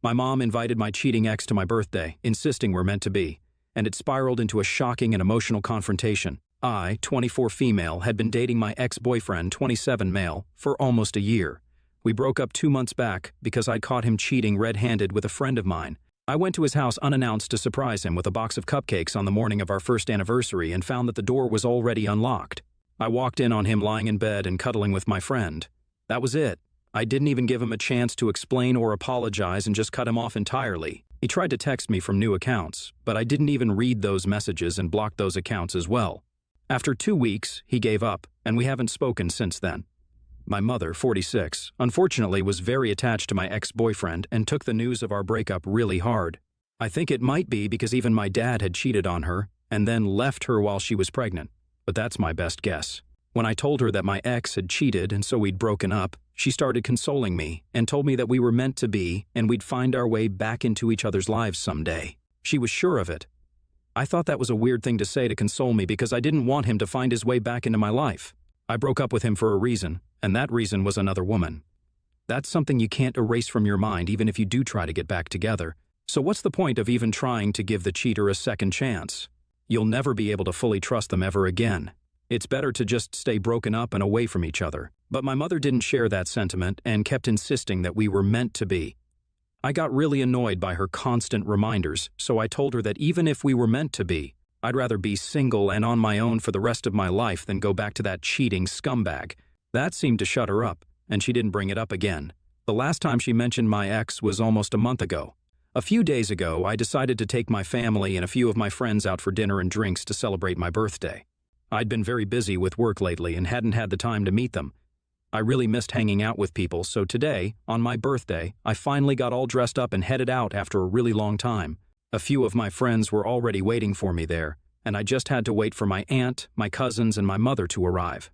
My mom invited my cheating ex to my birthday, insisting we're meant to be, and it spiraled into a shocking and emotional confrontation. I, 24 female, had been dating my ex-boyfriend, 27 male, for almost a year. We broke up 2 months back because I'd caught him cheating red-handed with a friend of mine. I went to his house unannounced to surprise him with a box of cupcakes on the morning of our first anniversary and found that the door was already unlocked. I walked in on him lying in bed and cuddling with my friend. That was it. I didn't even give him a chance to explain or apologize and just cut him off entirely. He tried to text me from new accounts, but I didn't even read those messages and blocked those accounts as well. After 2 weeks, he gave up, and we haven't spoken since then. My mother, 46, unfortunately was very attached to my ex-boyfriend and took the news of our breakup really hard. I think it might be because even my dad had cheated on her and then left her while she was pregnant, but that's my best guess. When I told her that my ex had cheated and so we'd broken up, she started consoling me and told me that we were meant to be and we'd find our way back into each other's lives someday. She was sure of it. I thought that was a weird thing to say to console me because I didn't want him to find his way back into my life. I broke up with him for a reason, and that reason was another woman. That's something you can't erase from your mind even if you do try to get back together. So what's the point of even trying to give the cheater a second chance? You'll never be able to fully trust them ever again. It's better to just stay broken up and away from each other. But my mother didn't share that sentiment and kept insisting that we were meant to be. I got really annoyed by her constant reminders, so I told her that even if we were meant to be, I'd rather be single and on my own for the rest of my life than go back to that cheating scumbag. That seemed to shut her up, and she didn't bring it up again. The last time she mentioned my ex was almost a month ago. A few days ago, I decided to take my family and a few of my friends out for dinner and drinks to celebrate my birthday. I'd been very busy with work lately and hadn't had the time to meet them. I really missed hanging out with people, so today, on my birthday, I finally got all dressed up and headed out after a really long time. A few of my friends were already waiting for me there, and I just had to wait for my aunt, my cousins, and my mother to arrive.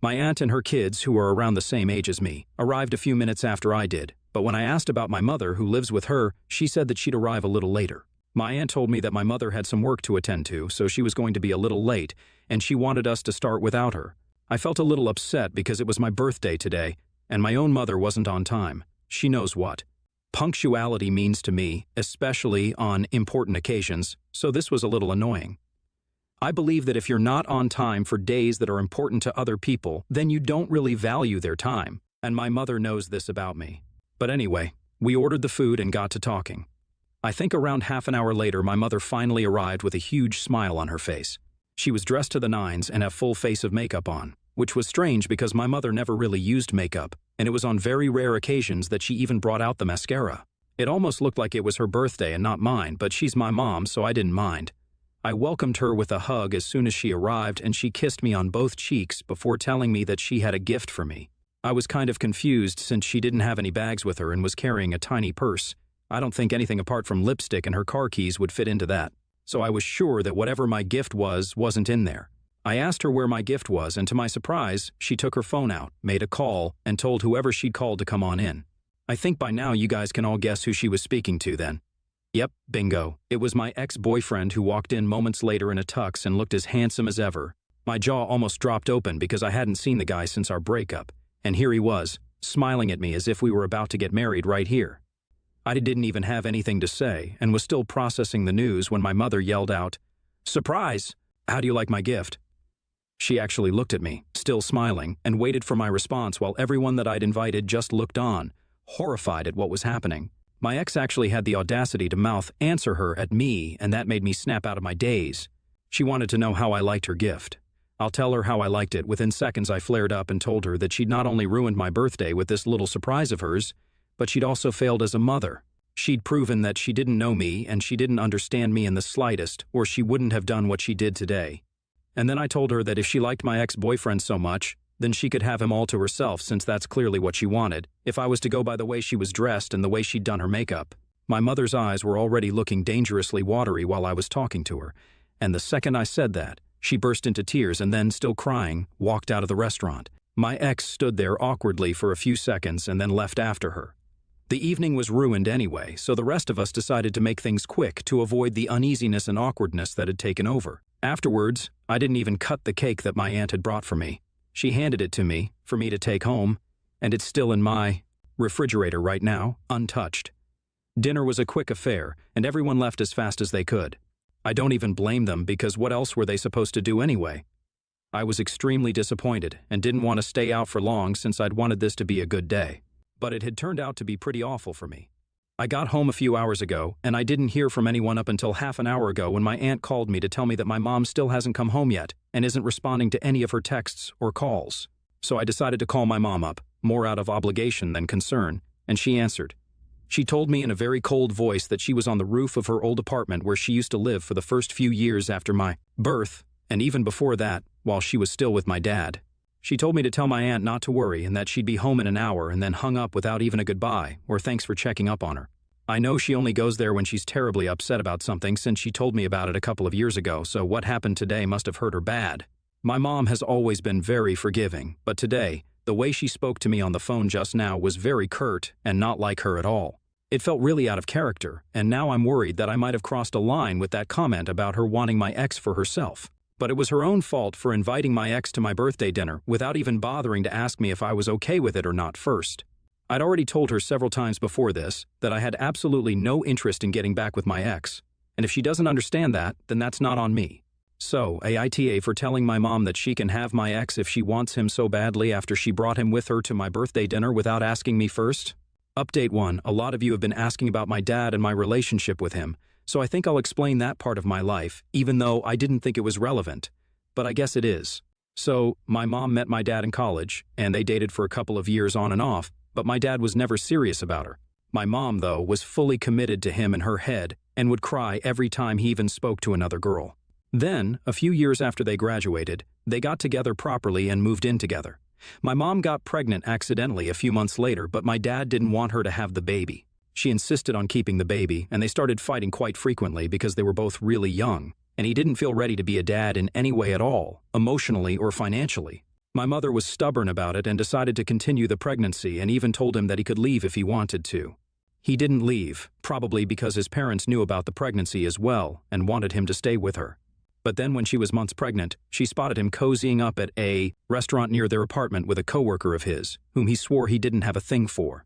My aunt and her kids, who are around the same age as me, arrived a few minutes after I did, but when I asked about my mother, who lives with her, she said that she'd arrive a little later. My aunt told me that my mother had some work to attend to, so she was going to be a little late, and she wanted us to start without her. I felt a little upset because it was my birthday today, and my own mother wasn't on time. She knows what punctuality means to me, especially on important occasions, so this was a little annoying. I believe that if you're not on time for days that are important to other people, then you don't really value their time, and my mother knows this about me. But anyway, we ordered the food and got to talking. I think around half an hour later, my mother finally arrived with a huge smile on her face. She was dressed to the nines and had full face of makeup on, which was strange because my mother never really used makeup, and it was on very rare occasions that she even brought out the mascara. It almost looked like it was her birthday and not mine, but she's my mom, so I didn't mind. I welcomed her with a hug as soon as she arrived, and she kissed me on both cheeks before telling me that she had a gift for me. I was kind of confused since she didn't have any bags with her and was carrying a tiny purse. I don't think anything apart from lipstick and her car keys would fit into that, so I was sure that whatever my gift wasn't in there. I asked her where my gift was, and to my surprise, she took her phone out, made a call, and told whoever she'd called to come on in. I think by now you guys can all guess who she was speaking to then. Yep, bingo. It was my ex-boyfriend who walked in moments later in a tux and looked as handsome as ever. My jaw almost dropped open because I hadn't seen the guy since our breakup, and here he was, smiling at me as if we were about to get married right here. I didn't even have anything to say and was still processing the news when my mother yelled out, "Surprise! How do you like my gift?" She actually looked at me, still smiling, and waited for my response while everyone that I'd invited just looked on, horrified at what was happening. My ex actually had the audacity to mouth "answer her" at me, and that made me snap out of my daze. She wanted to know how I liked her gift. I'll tell her how I liked it. Within seconds I flared up and told her that she'd not only ruined my birthday with this little surprise of hers, but she'd also failed as a mother. She'd proven that she didn't know me and she didn't understand me in the slightest, or she wouldn't have done what she did today. And then I told her that if she liked my ex-boyfriend so much, then she could have him all to herself since that's clearly what she wanted, if I was to go by the way she was dressed and the way she'd done her makeup. My mother's eyes were already looking dangerously watery while I was talking to her, and the second I said that, she burst into tears and then, still crying, walked out of the restaurant. My ex stood there awkwardly for a few seconds and then left after her. The evening was ruined anyway, so the rest of us decided to make things quick to avoid the uneasiness and awkwardness that had taken over. Afterwards, I didn't even cut the cake that my aunt had brought for me. She handed it to me, for me to take home, and it's still in my refrigerator right now, untouched. Dinner was a quick affair, and everyone left as fast as they could. I don't even blame them because what else were they supposed to do anyway? I was extremely disappointed and didn't want to stay out for long since I'd wanted this to be a good day. But it had turned out to be pretty awful for me. I got home a few hours ago, and I didn't hear from anyone up until half an hour ago when my aunt called me to tell me that my mom still hasn't come home yet and isn't responding to any of her texts or calls. So I decided to call my mom up, more out of obligation than concern, and she answered. She told me in a very cold voice that she was on the roof of her old apartment where she used to live for the first few years after my birth, and even before that, while she was still with my dad. She told me to tell my aunt not to worry and that she'd be home in an hour, and then hung up without even a goodbye or thanks for checking up on her. I know she only goes there when she's terribly upset about something since she told me about it a couple of years ago, so what happened today must have hurt her bad. My mom has always been very forgiving, but today, the way she spoke to me on the phone just now was very curt and not like her at all. It felt really out of character, and now I'm worried that I might have crossed a line with that comment about her wanting my ex for herself. But it was her own fault for inviting my ex to my birthday dinner without even bothering to ask me if I was okay with it or not first. I'd already told her several times before this that I had absolutely no interest in getting back with my ex, and if she doesn't understand that, then that's not on me. So, AITA for telling my mom that she can have my ex if she wants him so badly after she brought him with her to my birthday dinner without asking me first? Update 1. A lot of you have been asking about my dad and my relationship with him, so I think I'll explain that part of my life, even though I didn't think it was relevant. But I guess it is. So, my mom met my dad in college, and they dated for a couple of years on and off, but my dad was never serious about her. My mom, though, was fully committed to him in her head and would cry every time he even spoke to another girl. Then, a few years after they graduated, they got together properly and moved in together. My mom got pregnant accidentally a few months later, but my dad didn't want her to have the baby. She insisted on keeping the baby, and they started fighting quite frequently because they were both really young, and he didn't feel ready to be a dad in any way at all, emotionally or financially. My mother was stubborn about it and decided to continue the pregnancy and even told him that he could leave if he wanted to. He didn't leave, probably because his parents knew about the pregnancy as well and wanted him to stay with her. But then when she was months pregnant, she spotted him cozying up at a restaurant near their apartment with a coworker of his, whom he swore he didn't have a thing for.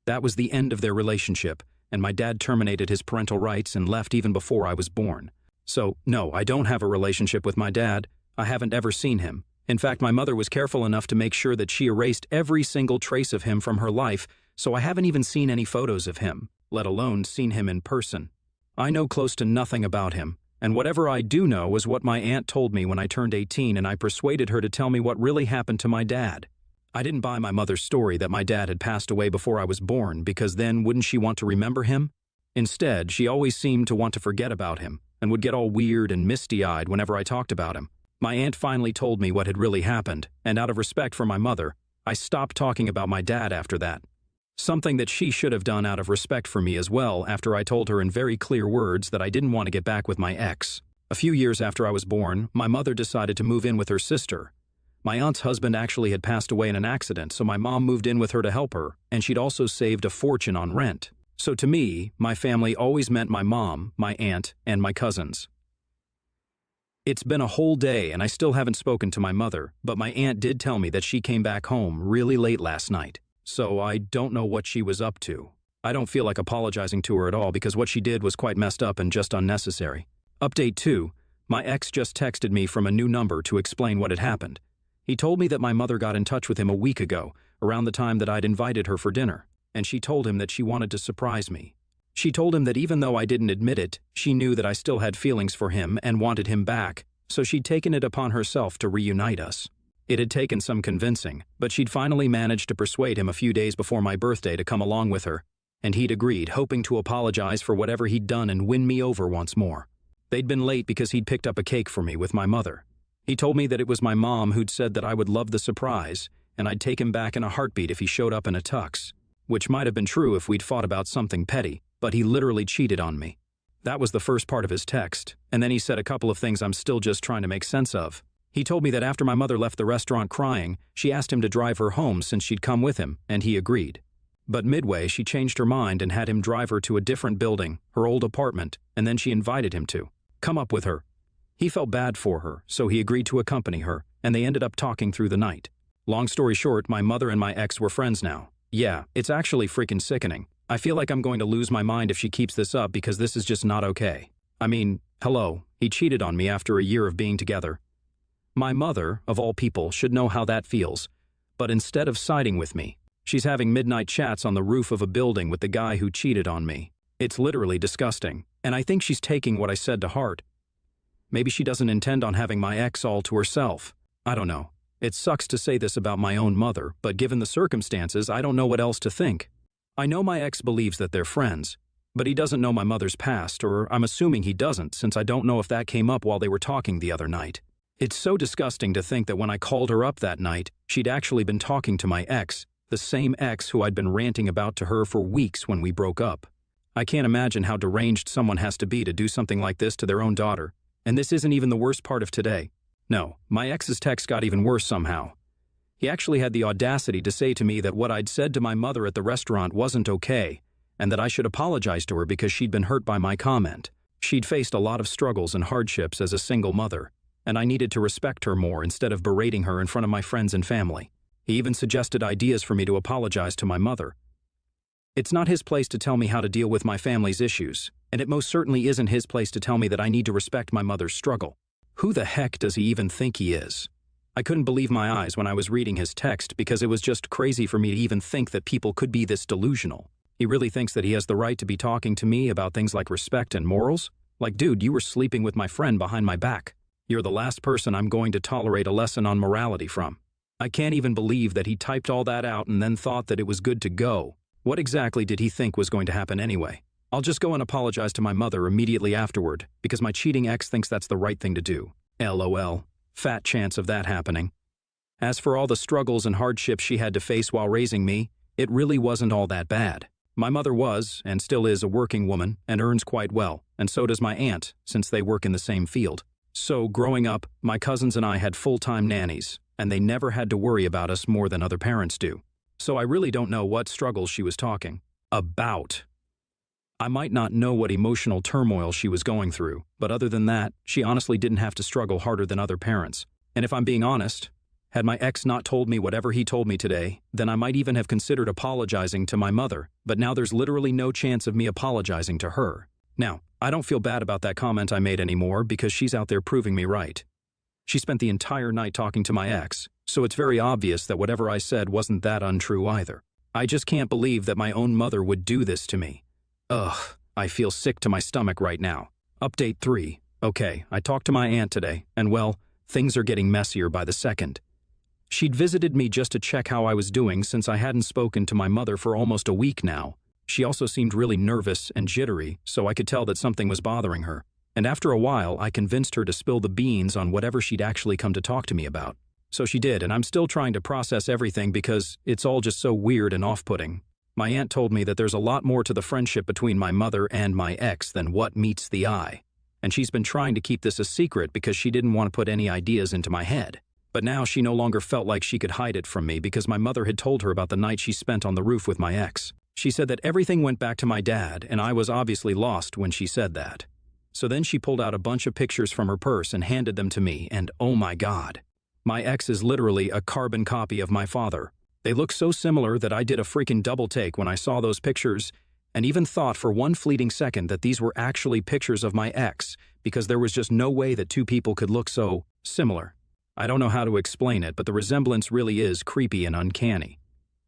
That was the end of their relationship, and my dad terminated his parental rights and left even before I was born. So, no, I don't have a relationship with my dad. I haven't ever seen him. In fact, my mother was careful enough to make sure that she erased every single trace of him from her life, so I haven't even seen any photos of him, let alone seen him in person. I know close to nothing about him, and whatever I do know is what my aunt told me when I turned 18 and I persuaded her to tell me what really happened to my dad. I didn't buy my mother's story that my dad had passed away before I was born because then wouldn't she want to remember him? Instead, she always seemed to want to forget about him and would get all weird and misty-eyed whenever I talked about him. My aunt finally told me what had really happened, and out of respect for my mother, I stopped talking about my dad after that. Something that she should have done out of respect for me as well after I told her in very clear words that I didn't want to get back with my ex. A few years after I was born, my mother decided to move in with her sister. My aunt's husband actually had passed away in an accident, so my mom moved in with her to help her, and she'd also saved a fortune on rent. So to me, my family always meant my mom, my aunt, and my cousins. It's been a whole day and I still haven't spoken to my mother, but my aunt did tell me that she came back home really late last night. So I don't know what she was up to. I don't feel like apologizing to her at all because what she did was quite messed up and just unnecessary. Update 2. My ex just texted me from a new number to explain what had happened. He told me that my mother got in touch with him a week ago, around the time that I'd invited her for dinner, and she told him that she wanted to surprise me. She told him that even though I didn't admit it, she knew that I still had feelings for him and wanted him back, so she'd taken it upon herself to reunite us. It had taken some convincing, but she'd finally managed to persuade him a few days before my birthday to come along with her, and he'd agreed, hoping to apologize for whatever he'd done and win me over once more. They'd been late because he'd picked up a cake for me with my mother. He told me that it was my mom who'd said that I would love the surprise, and I'd take him back in a heartbeat if he showed up in a tux, which might have been true if we'd fought about something petty, but he literally cheated on me. That was the first part of his text, and then he said a couple of things I'm still just trying to make sense of. He told me that after my mother left the restaurant crying, she asked him to drive her home since she'd come with him, and he agreed. But midway, she changed her mind and had him drive her to a different building, her old apartment, and then she invited him to come up with her. He felt bad for her, so he agreed to accompany her, and they ended up talking through the night. Long story short, my mother and my ex were friends now. Yeah, it's actually freaking sickening. I feel like I'm going to lose my mind if she keeps this up because this is just not okay. I mean, hello, he cheated on me after a year of being together. My mother, of all people, should know how that feels, but instead of siding with me, she's having midnight chats on the roof of a building with the guy who cheated on me. It's literally disgusting, and I think she's taking what I said to heart. Maybe she doesn't intend on having my ex all to herself. I don't know. It sucks to say this about my own mother, but given the circumstances, I don't know what else to think. I know my ex believes that they're friends, but he doesn't know my mother's past, or I'm assuming he doesn't since I don't know if that came up while they were talking the other night. It's so disgusting to think that when I called her up that night, she'd actually been talking to my ex, the same ex who I'd been ranting about to her for weeks when we broke up. I can't imagine how deranged someone has to be to do something like this to their own daughter, and this isn't even the worst part of today. No, my ex's text got even worse somehow. He actually had the audacity to say to me that what I'd said to my mother at the restaurant wasn't okay, and that I should apologize to her because she'd been hurt by my comment. She'd faced a lot of struggles and hardships as a single mother, and I needed to respect her more instead of berating her in front of my friends and family. He even suggested ideas for me to apologize to my mother. It's not his place to tell me how to deal with my family's issues, and it most certainly isn't his place to tell me that I need to respect my mother's struggle. Who the heck does he even think he is? I couldn't believe my eyes when I was reading his text because it was just crazy for me to even think that people could be this delusional. He really thinks that he has the right to be talking to me about things like respect and morals? Like, dude, you were sleeping with my friend behind my back. You're the last person I'm going to tolerate a lesson on morality from. I can't even believe that he typed all that out and then thought that it was good to go. What exactly did he think was going to happen anyway? I'll just go and apologize to my mother immediately afterward because my cheating ex thinks that's the right thing to do. LOL. Fat chance of that happening. As for all the struggles and hardships she had to face while raising me, it really wasn't all that bad. My mother was, and still is, a working woman and earns quite well, and so does my aunt, since they work in the same field. So, growing up, my cousins and I had full-time nannies, and they never had to worry about us more than other parents do. So I really don't know what struggles she was talking about. I might not know what emotional turmoil she was going through, but other than that, she honestly didn't have to struggle harder than other parents. And if I'm being honest, had my ex not told me whatever he told me today, then I might even have considered apologizing to my mother, but now there's literally no chance of me apologizing to her. Now, I don't feel bad about that comment I made anymore because she's out there proving me right. She spent the entire night talking to my ex, so it's very obvious that whatever I said wasn't that untrue either. I just can't believe that my own mother would do this to me. Ugh, I feel sick to my stomach right now. Update 3. Okay, I talked to my aunt today, and well, things are getting messier by the second. She'd visited me just to check how I was doing since I hadn't spoken to my mother for almost a week now. She also seemed really nervous and jittery, so I could tell that something was bothering her. And after a while, I convinced her to spill the beans on whatever she'd actually come to talk to me about. So she did, and I'm still trying to process everything because it's all just so weird and off-putting. My aunt told me that there's a lot more to the friendship between my mother and my ex than what meets the eye. And she's been trying to keep this a secret because she didn't want to put any ideas into my head. But now she no longer felt like she could hide it from me because my mother had told her about the night she spent on the roof with my ex. She said that everything went back to my dad, and I was obviously lost when she said that. So then she pulled out a bunch of pictures from her purse and handed them to me, and oh my God. My ex is literally a carbon copy of my father. They look so similar that I did a freaking double take when I saw those pictures, and even thought for one fleeting second that these were actually pictures of my ex, because there was just no way that two people could look so similar. I don't know how to explain it, but the resemblance really is creepy and uncanny.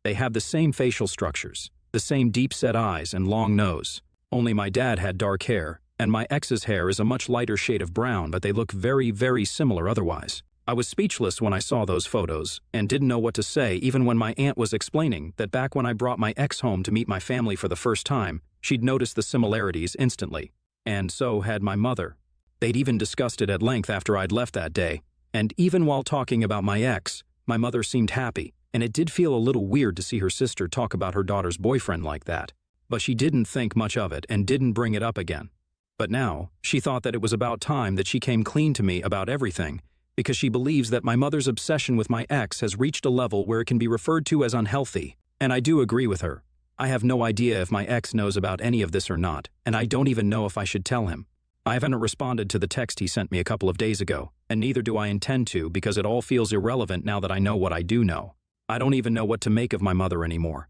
They have the same facial structures, the same deep-set eyes and long nose. Only my dad had dark hair, and my ex's hair is a much lighter shade of brown, but they look very, very similar otherwise. I was speechless when I saw those photos, and didn't know what to say even when my aunt was explaining that back when I brought my ex home to meet my family for the first time, she'd noticed the similarities instantly. And so had my mother. They'd even discussed it at length after I'd left that day, and even while talking about my ex, my mother seemed happy, and it did feel a little weird to see her sister talk about her daughter's boyfriend like that. But she didn't think much of it and didn't bring it up again. But now, she thought that it was about time that she came clean to me about everything, because she believes that my mother's obsession with my ex has reached a level where it can be referred to as unhealthy. And I do agree with her. I have no idea if my ex knows about any of this or not, and I don't even know if I should tell him. I haven't responded to the text he sent me a couple of days ago, and neither do I intend to because it all feels irrelevant now that I know what I do know. I don't even know what to make of my mother anymore.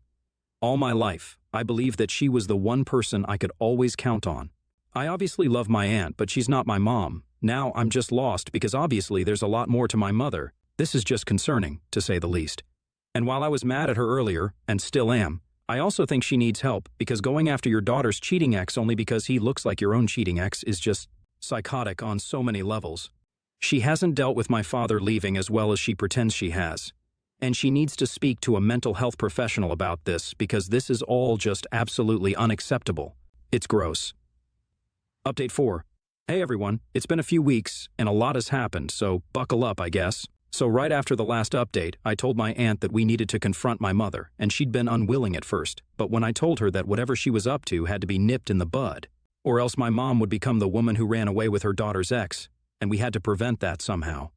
All my life, I believed that she was the one person I could always count on. I obviously love my aunt, but she's not my mom. Now I'm just lost because obviously there's a lot more to my mother. This is just concerning, to say the least. And while I was mad at her earlier, and still am, I also think she needs help because going after your daughter's cheating ex only because he looks like your own cheating ex is just psychotic on so many levels. She hasn't dealt with my father leaving as well as she pretends she has. And she needs to speak to a mental health professional about this because this is all just absolutely unacceptable. It's gross. Update 4. Hey everyone, it's been a few weeks and a lot has happened, so buckle up, I guess. So right after the last update, I told my aunt that we needed to confront my mother, and she'd been unwilling at first, but when I told her that whatever she was up to had to be nipped in the bud, or else my mom would become the woman who ran away with her daughter's ex, and we had to prevent that somehow.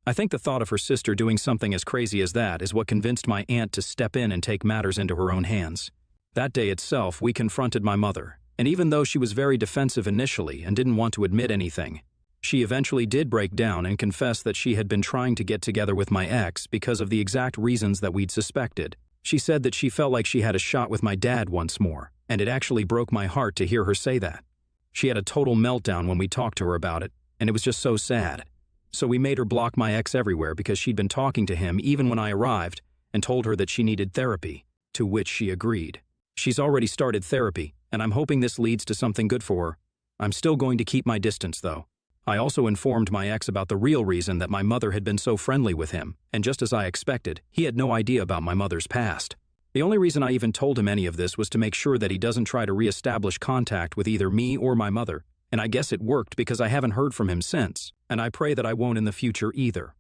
I think the thought of her sister doing something as crazy as that is what convinced my aunt to step in and take matters into her own hands. That day itself, we confronted my mother, and even though she was very defensive initially and didn't want to admit anything, she eventually did break down and confess that she had been trying to get together with my ex because of the exact reasons that we'd suspected. She said that she felt like she had a shot with my dad once more, and it actually broke my heart to hear her say that. She had a total meltdown when we talked to her about it, and it was just so sad. So we made her block my ex everywhere because she'd been talking to him even when I arrived and told her that she needed therapy, to which she agreed. She's already started therapy, and I'm hoping this leads to something good for her. I'm still going to keep my distance, though. I also informed my ex about the real reason that my mother had been so friendly with him, and just as I expected, he had no idea about my mother's past. The only reason I even told him any of this was to make sure that he doesn't try to re-establish contact with either me or my mother, and I guess it worked because I haven't heard from him since, and I pray that I won't in the future either.